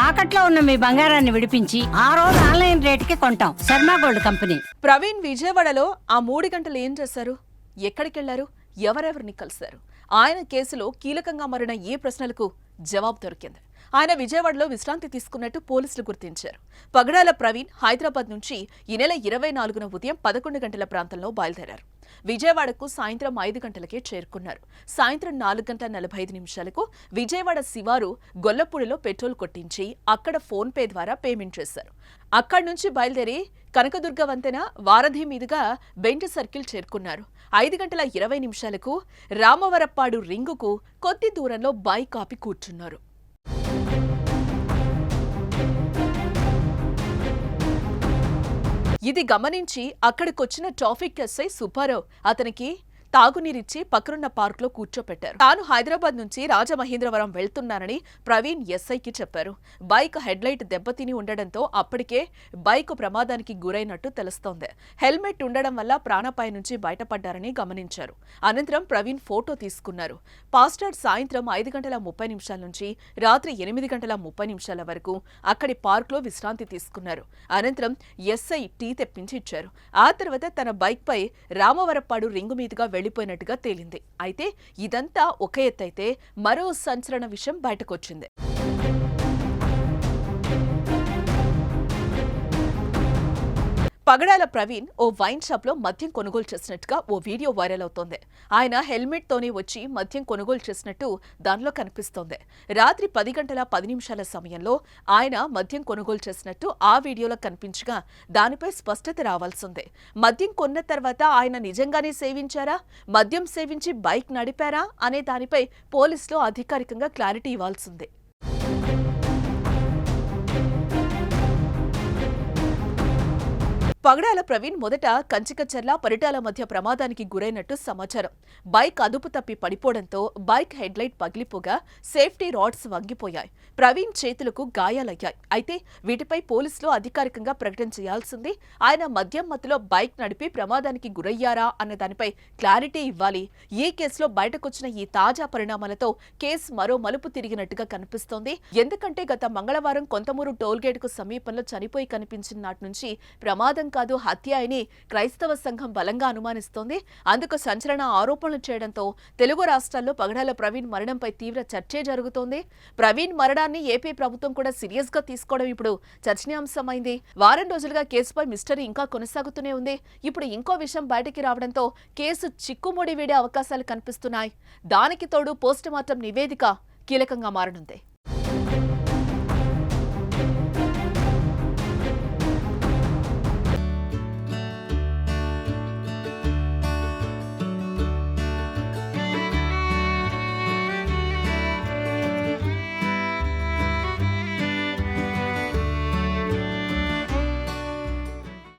తాకట్లో ఉన్న మీ బంగారాన్ని విడిపించి ఆ రోజు ఆన్లైన్ రేటుకి కొంటాం. Sharma gold company. ప్రవీణ్ విజయవాడలో ఆ 3 గంటలు ఏం చేశారు? ఎక్కడికెళ్లారు? ఎవరెవరిని కలిశారు? ఆయన కేసులో కీలకంగా మారిన ఏ ప్రశ్నలకు జవాబు దొరికింది? ఆయన విజయవాడలో విశ్రాంతి తీసుకున్నట్టు పోలీసులు గుర్తించారు. పగడాల ప్రవీణ్ హైదరాబాద్ నుంచి ఈ నెల 24న ఉదయం 11 గంటల ప్రాంతంలో బయలుదేరారు. విజయవాడకు సాయంత్రం 5 గంటలకే చేరుకున్నారు. సాయంత్రం 4:45 విజయవాడ శివారు గొల్లపూడిలో పెట్రోల్ కొట్టించి అక్కడ ఫోన్ పే ద్వారా పేమెంట్ చేశారు. అక్కడి నుంచి బయలుదేరి కనకదుర్గ వంతెన వారధి మీదుగా బెంచ్ సర్కిల్ చేరుకున్నారు. 5:20 రామవరప్పాడు రింగుకు కొద్ది దూరంలో బైక్ ఆపి కూర్చున్నారు. ఇది గమనించి అక్కడికొచ్చిన ట్రాఫిక్ ఎస్ఐ సుబ్బారావు అతనికి తాగునీరిచ్చి పక్కనున్న పార్కులో కూర్చోపెట్టారు. తాను హైదరాబాద్ నుంచి రాజమహేంద్రవరం వెళ్తున్నానని ప్రవీణ్ ఎస్ఐకి చెప్పారు. బైక్ హెడ్లైట్ దెబ్బతిని ఉండడంతో అప్పటికే బైక్ ప్రమాదానికి గురైనట్టు తెలుస్తోంది. హెల్మెట్ ఉండడం వల్ల ప్రాణాపాయం నుంచి బయటపడ్డారని గమనించారు. అనంతరం ప్రవీణ్ ఫోటో తీసుకున్నారు. పాస్టర్ సాయంత్రం 5:30 నుంచి రాత్రి 8:30 వరకు అక్కడి పార్కులో విశ్రాంతి తీసుకున్నారు. అనంతరం ఎస్ఐ టీ తెప్పించి ఇచ్చారు. ఆ తర్వాత తన బైక్ పై రామవరప్పాడు రింగు మీదుగా వెళ్లిపోయినట్టుగా తేలింది. అయితే ఇదంతా ఒక ఎత్తైతే మరో సంచలన విషయం బయటకొచ్చింది. పగడాల ప్రవీణ్ ఓ వైన్ షాప్ లో మద్యం కొనుగోలు చేసినట్టుగా ఓ వీడియో వైరల్ అవుతోంది. ఆయన హెల్మెట్ తోనే వచ్చి మద్యం కొనుగోలు చేసినట్టు దానిలో కనిపిస్తోంది. రాత్రి 10:10 సమయంలో ఆయన మద్యం కొనుగోలు చేసినట్టు ఆ వీడియోలో కనిపించగా దానిపై స్పష్టత రావాల్సిందే. మద్యం కొన్న తర్వాత ఆయన నిజంగానే సేవించారా, మద్యం సేవించి బైక్ నడిపారా అనే దానిపై పోలీసులు అధికారికంగా క్లారిటీ ఇవ్వాల్సిందే. పగడాల ప్రవీణ్ మొదట కంచికచర్ల పరిటాల మధ్య ప్రమాదానికి గురైనట్టు సమాచారం. బైక్ అదుపు తప్పి పడిపోవడంతో బైక్ హెడ్లైట్ పగిలిపోగా సేఫ్టీ రాడ్స్ వంగిపోయాయి. ప్రవీణ్ చేతులకు గాయాలయ్యాయి. అయితే వీటిపై పోలీసులు అధికారికంగా ప్రకటన చేయాల్సింది. ఆయన మద్యం మత్తులో బైక్ నడిపి ప్రమాదానికి గురయ్యారా అన్న దానిపై క్లారిటీ ఇవ్వాలి. ఈ కేసులో బయటకొచ్చిన ఈ తాజా పరిణామాలతో కేసు మరో మలుపు తిరిగినట్టుగా కనిపిస్తోంది. ఎందుకంటే గత మంగళవారం కొంతమూరు టోల్గేట్ కు సమీపంలో చనిపోయి కనిపించిన నాటి నుంచి ప్రమాదం కాదు హత్య అని క్రైస్తవ సంఘం బలంగా అనుమానిస్తోంది. అందుకు సంచలన ఆరోపణలు చేయడంతో తెలుగు రాష్ట్రాల్లో పగడాల ప్రవీణ్ మరణంపై తీవ్ర చర్చే జరుగుతోంది. ప్రవీణ్ మరణాన్ని ఏపీ ప్రభుత్వం కూడా సీరియస్ గా తీసుకోవడం ఇప్పుడు చర్చనీయాంశమైంది. వారం రోజులుగా కేసుపై మిస్టరీ ఇంకా కొనసాగుతూనే ఉంది. ఇప్పుడు ఇంకో విషయం బయటికి రావడంతో కేసు చిక్కుముడి వీడే అవకాశాలు కనిపిస్తున్నాయి. దానికి తోడు పోస్టుమార్టం నివేదిక కీలకంగా మారనుంది.